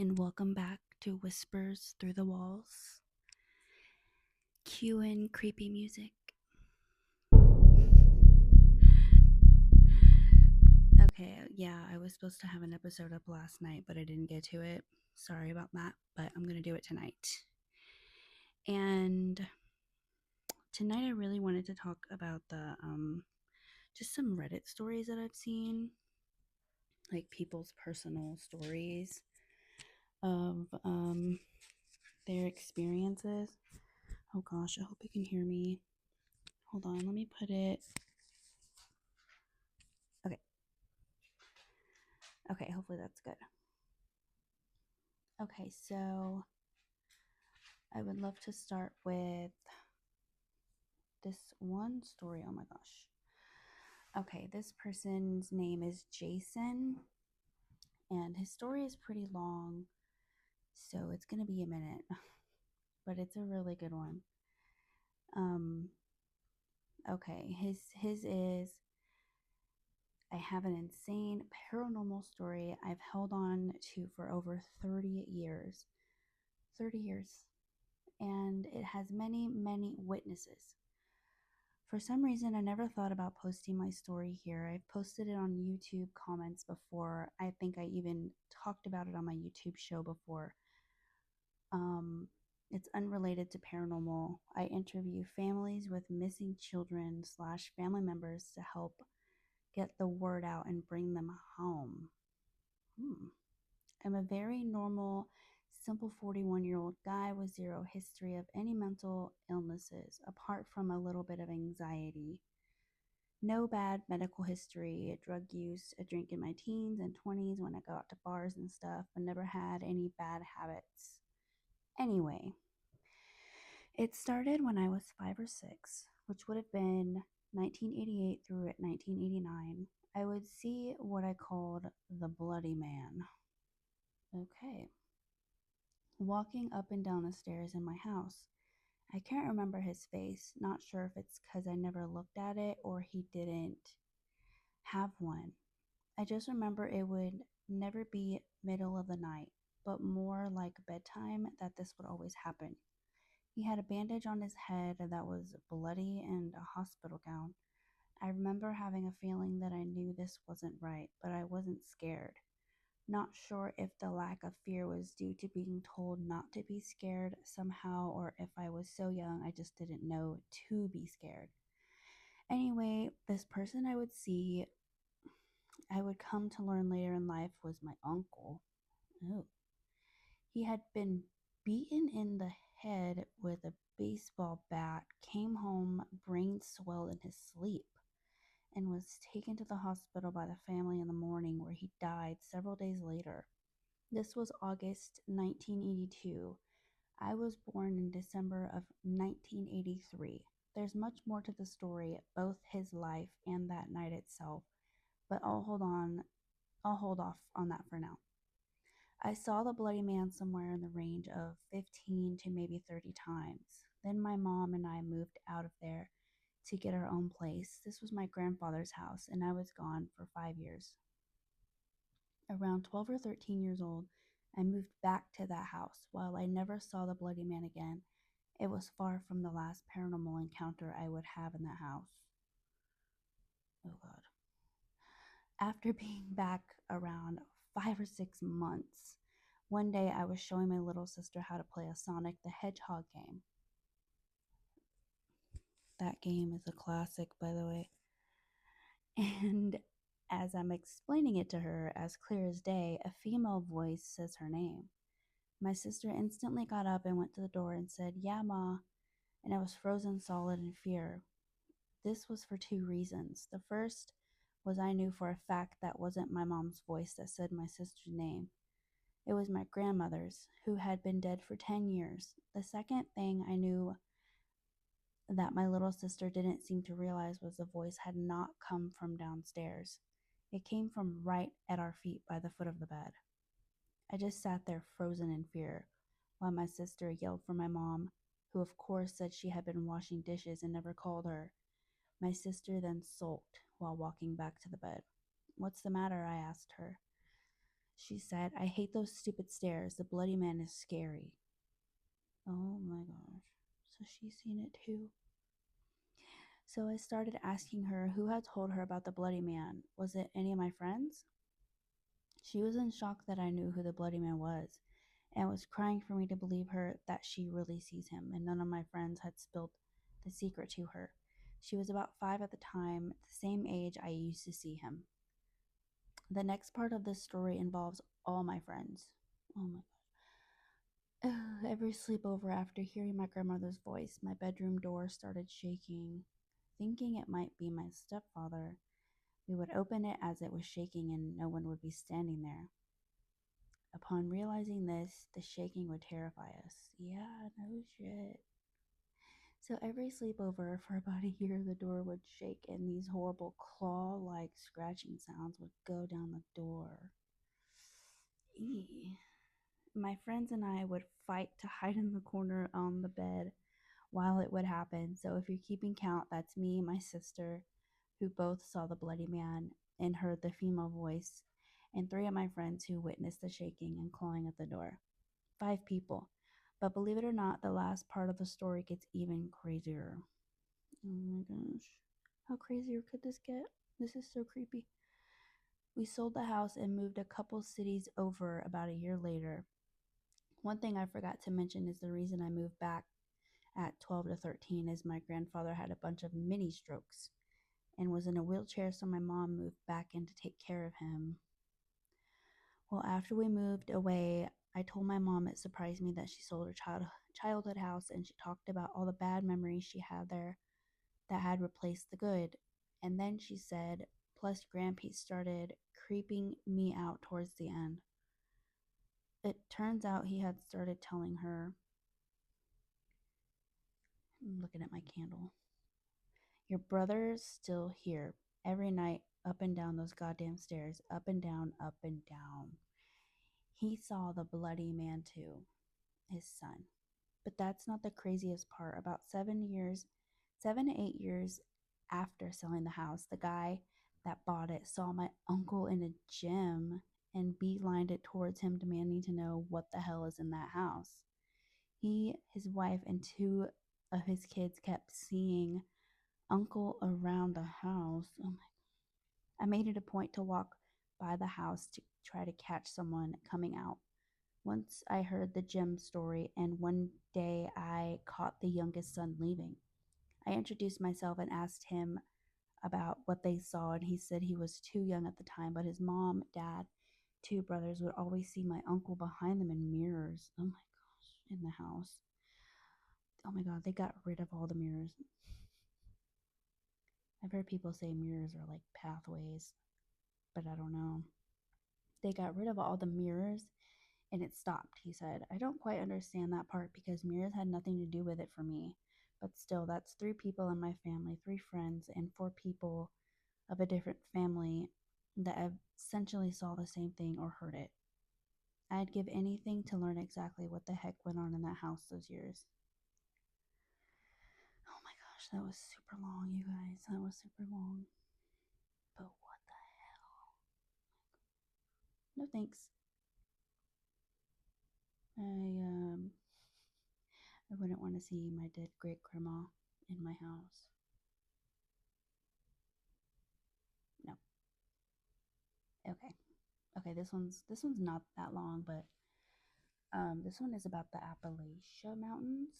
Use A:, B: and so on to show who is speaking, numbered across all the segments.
A: and welcome back to Whispers Through the Walls. Cue in creepy music. Okay, yeah, I was supposed to have an episode up last night, but I didn't get to it. Sorry about that, but I'm going to do it tonight. And tonight I really wanted to talk about just some Reddit stories that I've seen, like people's personal stories of their experiences. Oh gosh, I hope you can hear me. Hold on, let me put it. Okay. Okay, hopefully that's good. Okay, so I would love to start with this one story. Oh my gosh. Okay, this person's name is Jason, and his story is pretty long, so it's going to be a minute, but it's a really good one. Um okay, his is I have an insane paranormal story I've held on to for over 30 years. 30 years. And it has many, many witnesses. For some reason, I never thought about posting my story here. I've posted it on YouTube comments before. I think I even talked about it on my YouTube show before. It's unrelated to paranormal. I interview families with missing children slash family members to help get the word out and bring them home. I'm a very normal, simple 41-year-old guy with zero history of any mental illnesses, apart from a little bit of anxiety. No bad medical history, drug use, a drink in my teens and 20s when I go out to bars and stuff, but never had any bad habits. Anyway, it started when I was 5 or 6, which would have been 1988 through 1989. I would see what I called the Bloody Man. Okay. Walking up and down the stairs in my house. I can't remember his face, not sure if it's because I never looked at it or he didn't have one. I just remember it would never be middle of the night, but more like bedtime that this would always happen. He had a bandage on his head that was bloody and a hospital gown. I remember having a feeling that I knew this wasn't right, but I wasn't scared. Not sure if the lack of fear was due to being told not to be scared somehow, or if I was so young I just didn't know to be scared. Anyway, this person I would come to learn later in life, was my uncle. Oh. He had been beaten in the head with a baseball bat, came home, brain swelled in his sleep, and was taken to the hospital by the family in the morning, where he died several days later. This was August 1982. I was born in December of 1983. There's much more to the story, both his life and that night itself, but I'll hold off on that for now. I saw the Bloody Man somewhere in the range of 15 to maybe 30 times. Then my mom and I moved out of there to get our own place. This was my grandfather's house, and I was gone for 5 years. Around 12 or 13 years old, I moved back to that house. While I never saw the Bloody Man again, it was far from the last paranormal encounter I would have in that house. Oh God. After being back around 5 or 6 months, one day I was showing my little sister how to play a Sonic the Hedgehog game. That game is a classic, by the way. And as I'm explaining it to her, as clear as day, a female voice says her name. My sister instantly got up and went to the door and said, "Yeah, Ma," and I was frozen solid in fear. This was for two reasons. The first was I knew for a fact that wasn't my mom's voice that said my sister's name. It was my grandmother's, who had been dead for 10 years. The second thing I knew that my little sister didn't seem to realize was the voice had not come from downstairs. It came from right at our feet by the foot of the bed. I just sat there frozen in fear while my sister yelled for my mom, who of course said she had been washing dishes and never called her. My sister then sulked while walking back to the bed. "What's the matter?" I asked her. She said, I hate those stupid stairs. The bloody man is scary. Oh my gosh. So she's seen it too. So I started asking her who had told her about the bloody man. Was it any of my friends? She was in shock that I knew who the bloody man was and was crying for me to believe her that she really sees him, and none of my friends had spilled the secret to her. She was about 5 at the time, the same age I used to see him. The next part of this story involves all my friends. Oh my God. Every sleepover after hearing my grandmother's voice, my bedroom door started shaking. Thinking it might be my stepfather, we would open it as it was shaking and no one would be standing there. Upon realizing this, the shaking would terrify us. Yeah, no shit. So every sleepover for about a year, the door would shake and these horrible claw like scratching sounds would go down the door. Eee. My friends and I would fight to hide in the corner on the bed while it would happen. So if you're keeping count, that's me and my sister, who both saw the bloody man and heard the female voice, and 3 of my friends who witnessed the shaking and clawing at the door. 5 people. But believe it or not, the last part of the story gets even crazier. Oh my gosh. How crazier could this get? This is so creepy. We sold the house and moved a couple cities over about a year later. One thing I forgot to mention is the reason I moved back at 12 to 13 is my grandfather had a bunch of mini strokes and was in a wheelchair, so my mom moved back in to take care of him. Well, after we moved away, I told my mom it surprised me that she sold her childhood house, and she talked about all the bad memories she had there that had replaced the good. And then she said, plus Grandpa started creeping me out towards the end. It turns out he had started telling her, I'm looking at my candle, your brother's still here every night, up and down those goddamn stairs, up and down, up and down. He saw the bloody man too, his son. But that's not the craziest part. About 7 to 8 years after selling the house, the guy that bought it saw my uncle in a gym and beelined it towards him, demanding to know what the hell is in that house. He, his wife, and 2 of his kids kept seeing uncle around the house. Oh my. I made it a point to walk by the house to try to catch someone coming out. Once I heard the gym story, and one day I caught the youngest son leaving. I introduced myself and asked him about what they saw, and he said he was too young at the time, but his mom, dad, 2 brothers would always see my uncle behind them in mirrors. Oh my gosh, in the house. Oh my god, they got rid of all the mirrors. I've heard people say mirrors are like pathways, but I don't know. They got rid of all the mirrors and it stopped, he said. I don't quite understand that part because mirrors had nothing to do with it for me. But still, that's 3 people in my family, 3 friends, and 4 people of a different family that essentially saw the same thing or heard it. I'd give anything to learn exactly what the heck went on in that house those years. Oh my gosh, that was super long, you guys. That was super long. But what the hell? No thanks. I I wouldn't want to see my dead great grandma in my house. No. Okay. Okay, this one's not that long, but this one is about the Appalachia Mountains.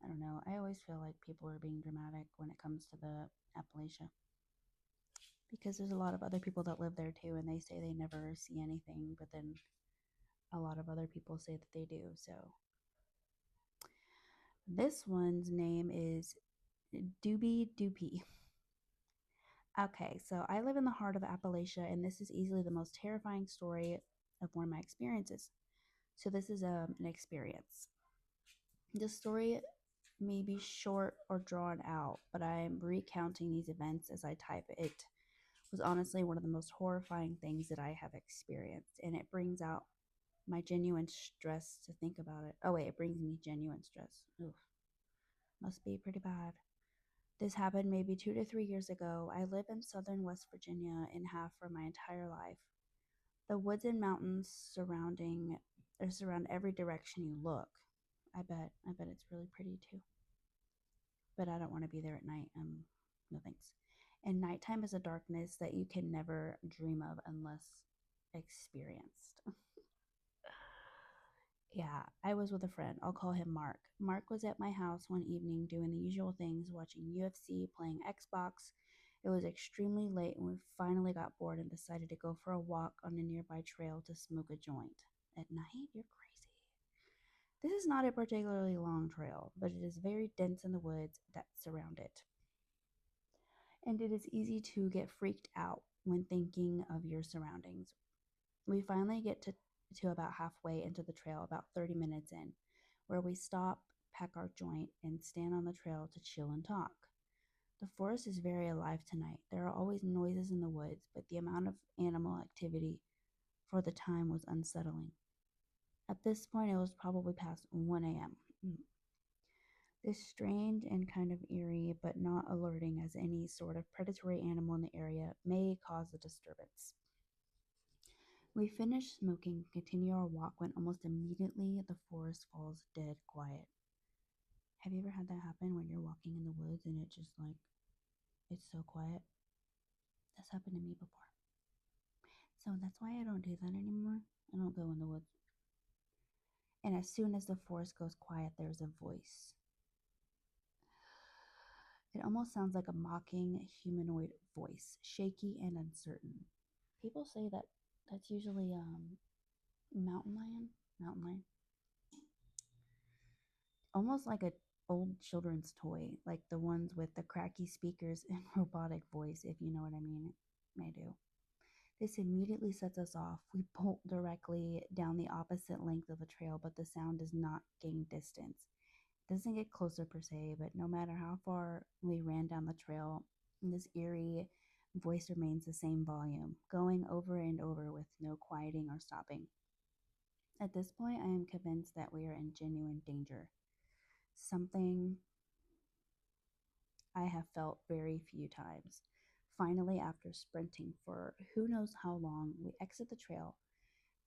A: I don't know. I always feel like people are being dramatic when it comes to the Appalachia because there's a lot of other people that live there too, and they say they never see anything, but then a lot of other people say that they do. So this one's name is Doobie Doopie. Okay, so I live in the heart of Appalachia, and this is easily the most terrifying story of one of my experiences. So this is an experience. The story may be short or drawn out, but I'm recounting these events as I type it. It was honestly one of the most horrifying things that I have experienced, and it brings out my genuine stress to think about it. Oh wait, it brings me genuine stress. Oof, must be pretty bad. This happened maybe 2 to 3 years ago. I live in southern West Virginia and have for my entire life. The woods and mountains surround every direction you look. I bet it's really pretty too. But I don't want to be there at night. No thanks. And nighttime is a darkness that you can never dream of unless experienced. Yeah, I was with a friend. I'll call him Mark. Mark was at my house one evening doing the usual things, watching UFC, playing Xbox. It was extremely late, and we finally got bored and decided to go for a walk on a nearby trail to smoke a joint. At night? You're crazy. This is not a particularly long trail, but it is very dense in the woods that surround it. And it is easy to get freaked out when thinking of your surroundings. We finally get to about halfway into the trail, about 30 minutes in, where we stop, pack our joint, and stand on the trail to chill and talk. The forest is very alive tonight. There are always noises in the woods, but the amount of animal activity for the time was unsettling. At this point, it was probably past 1 a.m. This strange and kind of eerie, but not alerting as any sort of predatory animal in the area, may cause a disturbance. We finish smoking, continue our walk when almost immediately the forest falls dead quiet. Have you ever had that happen when you're walking in the woods and it just like, it's so quiet? That's happened to me before. So that's why I don't do that anymore. I don't go in the woods. And as soon as the forest goes quiet, there's a voice. It almost sounds like a mocking humanoid voice, shaky and uncertain. People say that that's usually mountain lion, mountain lion, almost like a old children's toy, like the ones with the cracky speakers and robotic voice, if you know what I mean. I do. This immediately sets us off. We bolt directly down the opposite length of the trail, but the sound does not gain distance. It doesn't get closer per se, but no matter how far we ran down the trail, this eerie voice remains the same volume, going over and over with no quieting or stopping. At this point, I am convinced that we are in genuine danger. Something I have felt very few times. Finally, after sprinting for who knows how long, we exit the trail,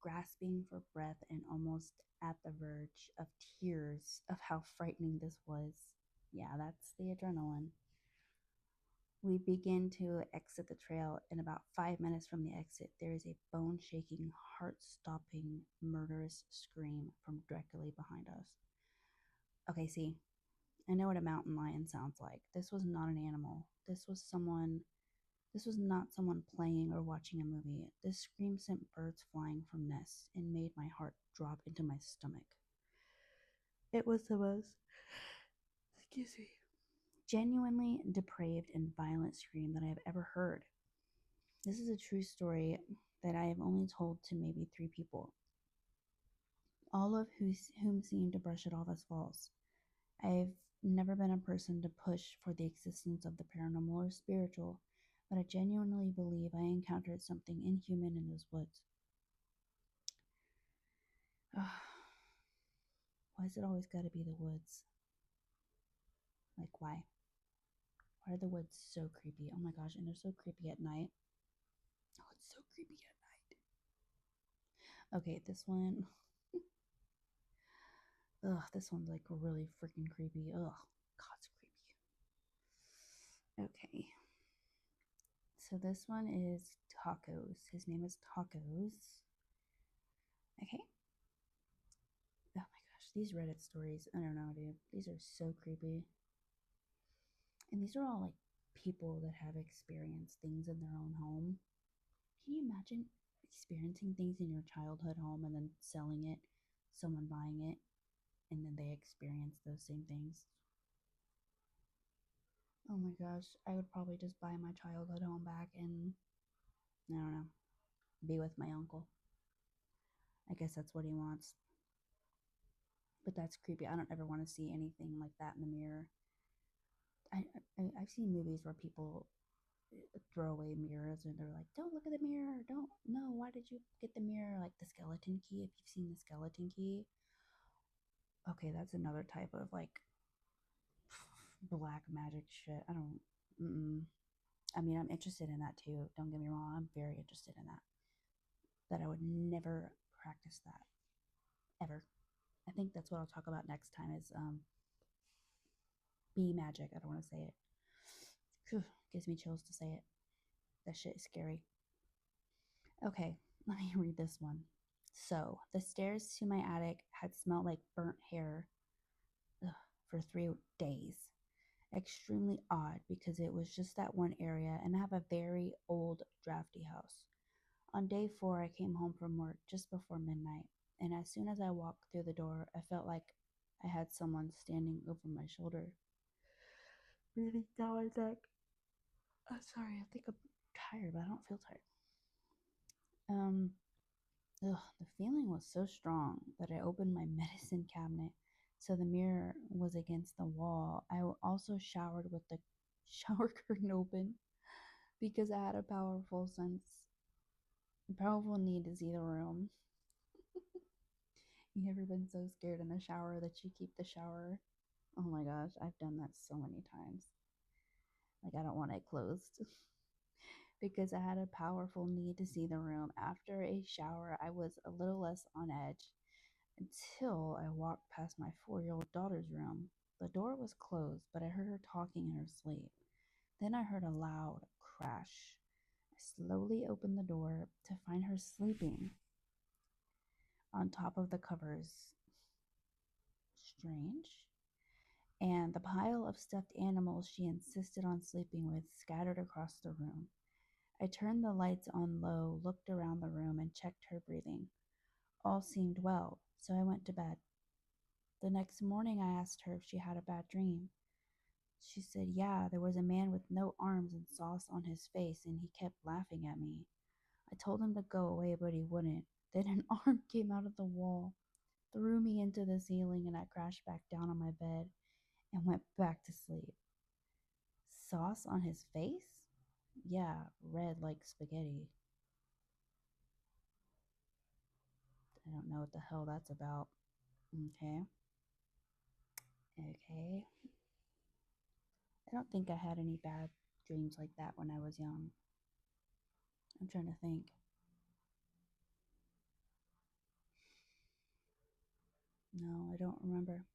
A: grasping for breath and almost at the verge of tears of how frightening this was. Yeah, that's the adrenaline. We begin to exit the trail, and about 5 minutes from the exit, there is a bone shaking, heart stopping, murderous scream from directly behind us. Okay, see, I know what a mountain lion sounds like. This was not an animal. This was not someone playing or watching a movie. This scream sent birds flying from nests and made my heart drop into my stomach. It was the most, excuse me, genuinely depraved and violent scream that I have ever heard. This is a true story that I have only told to maybe 3 people, all of whom seem to brush it off as false. I've never been a person to push for the existence of the paranormal or spiritual, but I genuinely believe I encountered something inhuman in those woods. Ugh, why's it always got to be the woods? Like, why? Why are the woods so creepy? Oh my gosh, and they're so creepy at night. Oh, it's so creepy at night. Okay, this one. Ugh, this one's like really freaking creepy. Ugh, God, it's creepy. Okay. So this one is Tacos. His name is Tacos. Okay. Oh my gosh, these Reddit stories, I don't know, dude. These are so creepy. And these are all like people that have experienced things in their own home. Can you imagine experiencing things in your childhood home and then selling it, someone buying it, and then they experience those same things? Oh my gosh, I would probably just buy my childhood home back and, I don't know, be with my uncle. I guess that's what he wants. But that's creepy. I don't ever want to see anything like that in the mirror. I've seen movies where people throw away mirrors and they're like, don't look at the mirror. Don't, no, why did you get the mirror? Like the skeleton key, if you've seen the skeleton key. Okay, that's another type of like black magic shit. I don't, mm-mm. I mean, I'm interested in that too. Don't get me wrong. I'm very interested in that. that I would never practice that ever. I think that's what I'll talk about next time is bee magic. I don't want to say it. Whew, gives me chills to say it. That shit is scary. Okay, let me read this one. So, the stairs to my attic had smelled like burnt hair ugh, for 3 days. Extremely odd because it was just that one area and I have a very old, drafty house. On day 4, I came home from work just before midnight, and as soon as I walked through the door, I felt like I had someone standing over my shoulder, breathing down my neck. I'm sorry, I think I'm tired, but I don't feel tired. Um, the feeling was so strong that I opened my medicine cabinet so the mirror was against the wall. I also showered with the shower curtain open because I had a powerful need to see the room. You ever been so scared in the shower that you keep the shower? Oh my gosh, I've done that so many times. Like, I don't want it closed because I had a powerful need to see the room. After a shower, I was a little less on edge until I walked past my 4-year-old daughter's room. The door was closed, but I heard her talking in her sleep. Then I heard a loud crash. I slowly opened the door to find her sleeping on top of the covers. Strange. And the pile of stuffed animals she insisted on sleeping with scattered across the room. I turned the lights on low, looked around the room, and checked her breathing. All seemed well, so I went to bed. The next morning, I asked her if she had a bad dream. She said, yeah, there was a man with no arms and sauce on his face, and he kept laughing at me. I told him to go away, but he wouldn't. Then an arm came out of the wall, threw me into the ceiling, and I crashed back down on my bed and went back to sleep. Sauce on his face? Yeah, red like spaghetti. I don't know what the hell that's about. Okay. Okay. I don't think I had any bad dreams like that when I was young. I'm trying to think. No, I don't remember.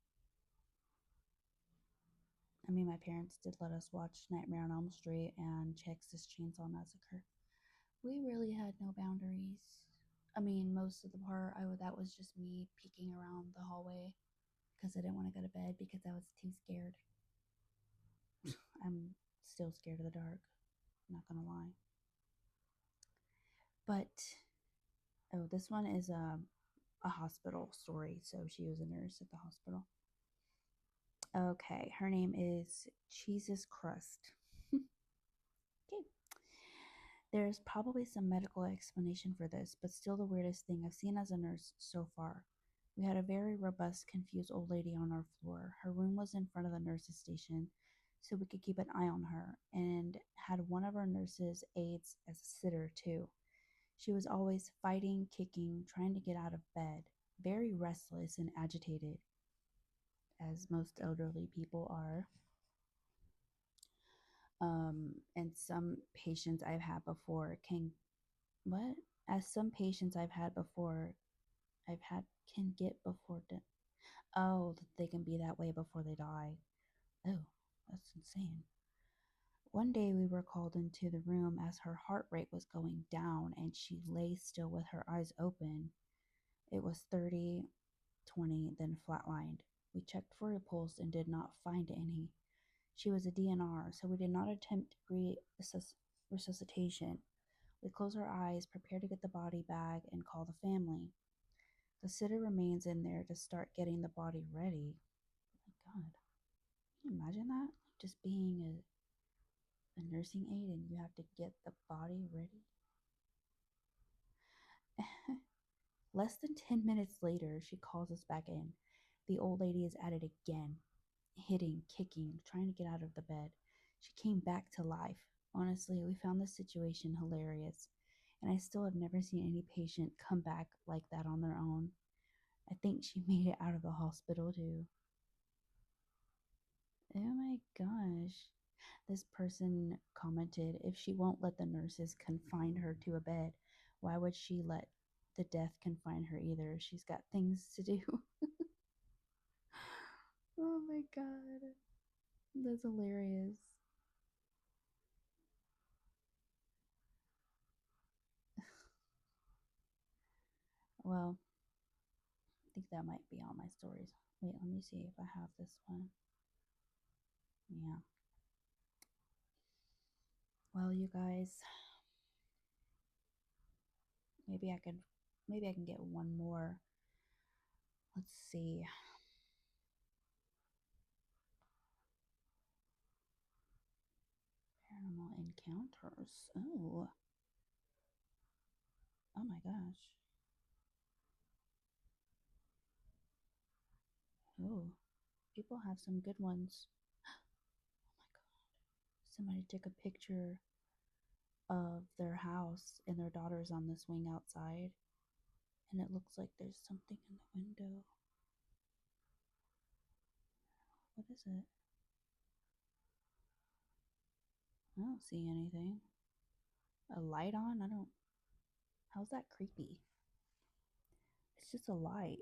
A: I mean, my parents did let us watch Nightmare on Elm Street and Texas Chainsaw Massacre. We really had no boundaries. I mean, most of the part, that was just me peeking around the hallway because I didn't want to go to bed because I was too scared. I'm still scared of the dark, not gonna lie. But oh, this one is a hospital story. So she was a nurse at the hospital. Okay, her name is Jesus Crust. Okay. There's probably some medical explanation for this, but still the weirdest thing I've seen as a nurse so far. We had a very robust, confused old lady on our floor. Her room was in front of the nurse's station, so we could keep an eye on her, and had one of our nurses' aides as a sitter, too. She was always fighting, kicking, trying to get out of bed, very restless and agitated, as most elderly people are. And some patients I've had before can what? As some patients I've had can get before death. Oh, they can be that way before they die. Oh, that's insane. One day we were called into the room as her heart rate was going down and she lay still with her eyes open. It was 30, 20, then flatlined. We checked for a pulse and did not find any. She was a DNR, so we did not attempt resuscitation. We closed our eyes, prepare to get the body bag, and call the family. The sitter remains in there to start getting the body ready. Oh my God. Can you imagine that? Just being a nursing aide and you have to get the body ready. Less than 10 minutes later, she calls us back in. The old lady is at it again, hitting, kicking, trying to get out of the bed. She came back to life. Honestly, we found this situation hilarious, and I still have never seen any patient come back like that on their own. I think she made it out of the hospital too. Oh my gosh. This person commented if she won't let the nurses confine her to a bed, why would she let the death can find her either. She's got things to do. Oh my god. That's hilarious. Well, I think that might be all my stories. Wait, let me see if I have this one. Yeah. Well, you guys, maybe I can get one more. Let's see. Paranormal encounters. Oh. Oh my gosh. Oh. People have some good ones. Oh my god. Somebody took a picture of their house and their daughter's on the swing outside, and it looks like there's something in the window. What is it? I don't see anything. A light on? I don't. How's that creepy? It's just a light.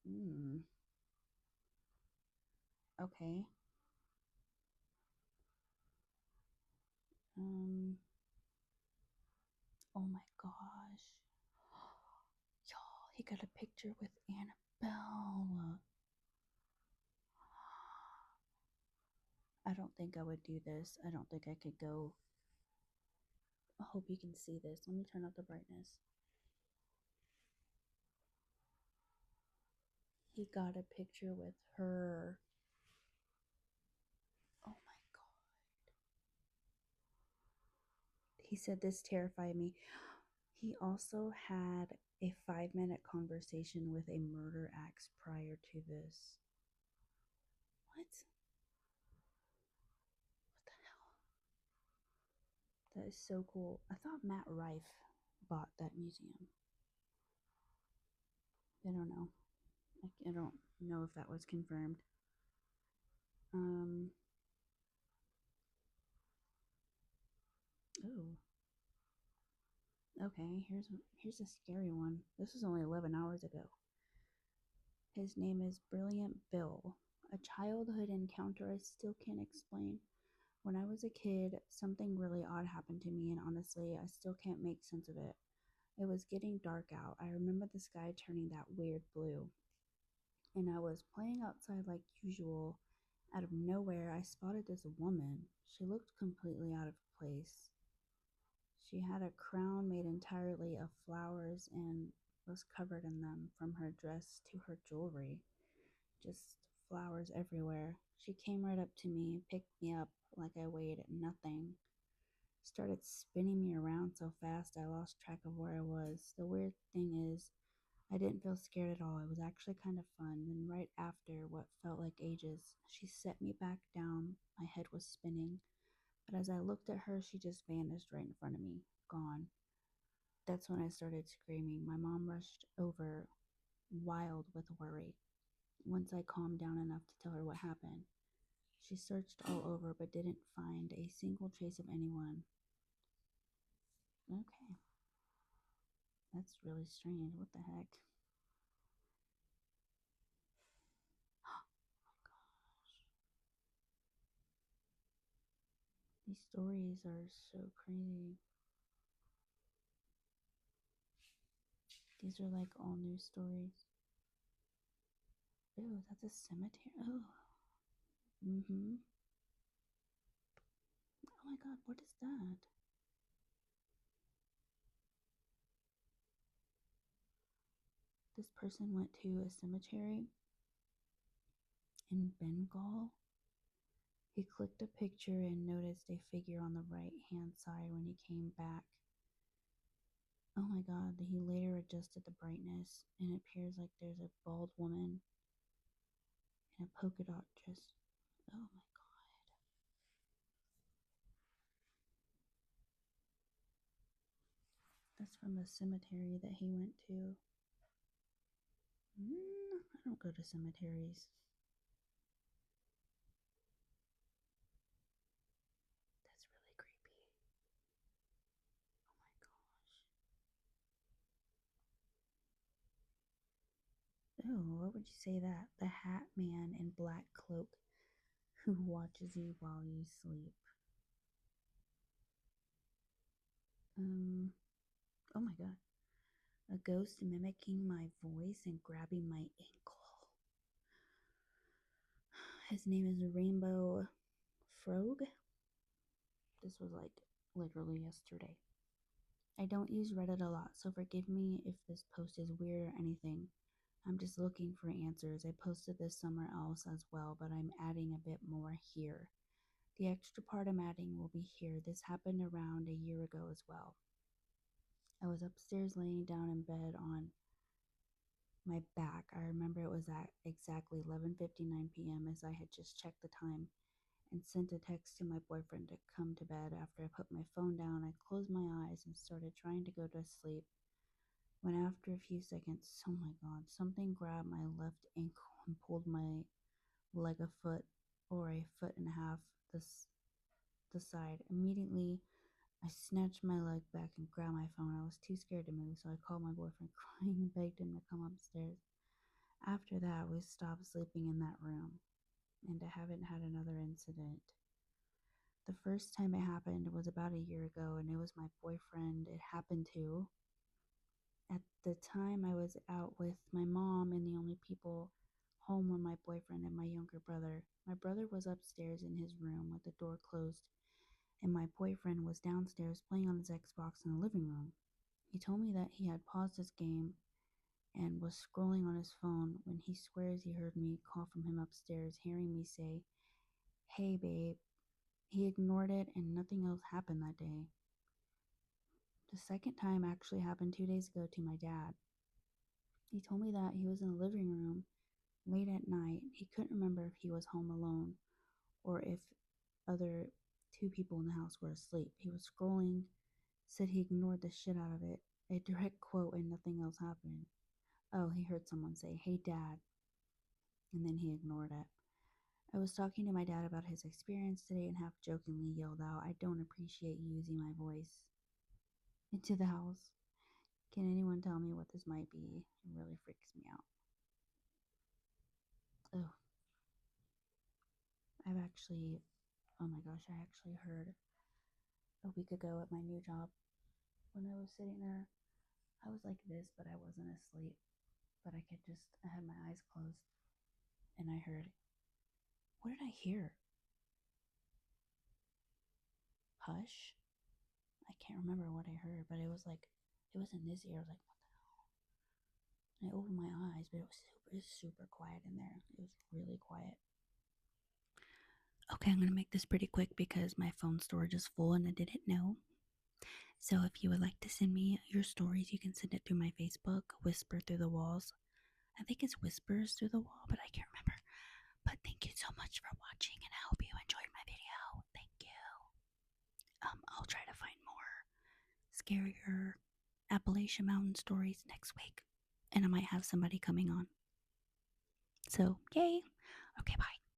A: Hmm. Okay. Um. Oh my gosh. Y'all, he got a picture with Annabelle. I don't think I would do this. I don't think I could go. I hope you can see this. Let me turn up the brightness. He got a picture with her. Oh my god. He said this terrified me. He also had a 5-minute conversation with a murder axe prior to this. What? What the hell? That is so cool. I thought Matt Rife bought that museum. I don't know. I don't know if that was confirmed. Um. Oh. Okay. Here's a scary one. This was only 11 hours ago. His name is Brilliant Bill. A childhood encounter I still can't explain. When I was a kid, something really odd happened to me, and honestly, I still can't make sense of it. It was getting dark out. I remember the sky turning that weird blue, and I was playing outside like usual. Out of nowhere, I spotted this woman. She looked completely out of place. She had a crown made entirely of flowers and was covered in them from her dress to her jewelry. Just flowers everywhere. She came right up to me, picked me up like I weighed nothing, started spinning me around so fast I lost track of where I was. The weird thing is, I didn't feel scared at all. It was actually kind of fun. Then, right after what felt like ages, she set me back down. My head was spinning, but as I looked at her, she just vanished right in front of me, gone. That's when I started screaming. My mom rushed over, wild with worry. Once I calmed down enough to tell her what happened, she searched all over but didn't find a single trace of anyone. Okay, that's really strange. What the heck? Oh my gosh. These stories are so crazy. These are like all new stories. Ew, that's a cemetery. Oh. Mm-hmm. Oh my god, what is that? This person went to a cemetery in Bengal. He clicked a picture and noticed a figure on the right hand side when he came back. Oh my god, he later adjusted the brightness and it appears like there's a bald woman in a polka dot dress. Oh my god. That's from the cemetery that he went to. I don't go to cemeteries. That's really creepy. Oh, what would you say that? The hat man in black cloak who watches you while you sleep. Um, oh my god. A ghost mimicking my voice and grabbing my ankle. His name is Rainbow Frog. This was like literally yesterday. I don't use Reddit a lot, so forgive me if this post is weird or anything. I'm just looking for answers. I posted this somewhere else as well, but I'm adding a bit more here. The extra part I'm adding will be here. This happened around a year ago as well. I was upstairs laying down in bed on my back. I remember it was at exactly 11:59 p.m. as I had just checked the time and sent a text to my boyfriend to come to bed. After I put my phone down, I closed my eyes and started trying to go to sleep. When after a few seconds, oh my god, something grabbed my left ankle and pulled my leg a foot or a foot and a half the side. Immediately, I snatched my leg back and grabbed my phone. I was too scared to move, so I called my boyfriend crying and begged him to come upstairs. After that, we stopped sleeping in that room, and I haven't had another incident. The first time it happened was about a year ago, and it was my boyfriend it happened to. At the time, I was out with my mom, and the only people home were my boyfriend and my younger brother. My brother was upstairs in his room with the door closed, and my boyfriend was downstairs playing on his Xbox in the living room. He told me that he had paused his game and was scrolling on his phone when he swears he heard me call from him upstairs, hearing me say, "Hey, babe." He ignored it and nothing else happened that day. The second time actually happened 2 days ago to my dad. He told me that he was in the living room late at night. He couldn't remember if he was home alone or if other two people in the house were asleep. He was scrolling, said he ignored the shit out of it. A direct quote, and nothing else happened. Oh, he heard someone say, "Hey, Dad," and then he ignored it. I was talking to my dad about his experience today and half jokingly yelled out, "I don't appreciate you using my voice," into the house. Can anyone tell me what this might be? It really freaks me out. Oh, oh my gosh, I actually heard a week ago at my new job when I was sitting there. I was like this, but I wasn't asleep. But I had my eyes closed and I heard, what did I hear? Hush? I can't remember what I heard, but it was in this ear. I was like, what the hell? And I opened my eyes, but it was super quiet in there. It was really quiet. Okay, I'm going to make this pretty quick because my phone storage is full and I didn't know. So if you would like to send me your stories, you can send it through my Facebook, Whisper Through the Walls. I think it's Whispers Through the Wall, but I can't remember. But thank you so much for watching, and I hope you enjoyed my video. Thank you. I'll try to find more scarier Appalachian Mountain stories next week, and I might have somebody coming on. So, yay. Okay, bye.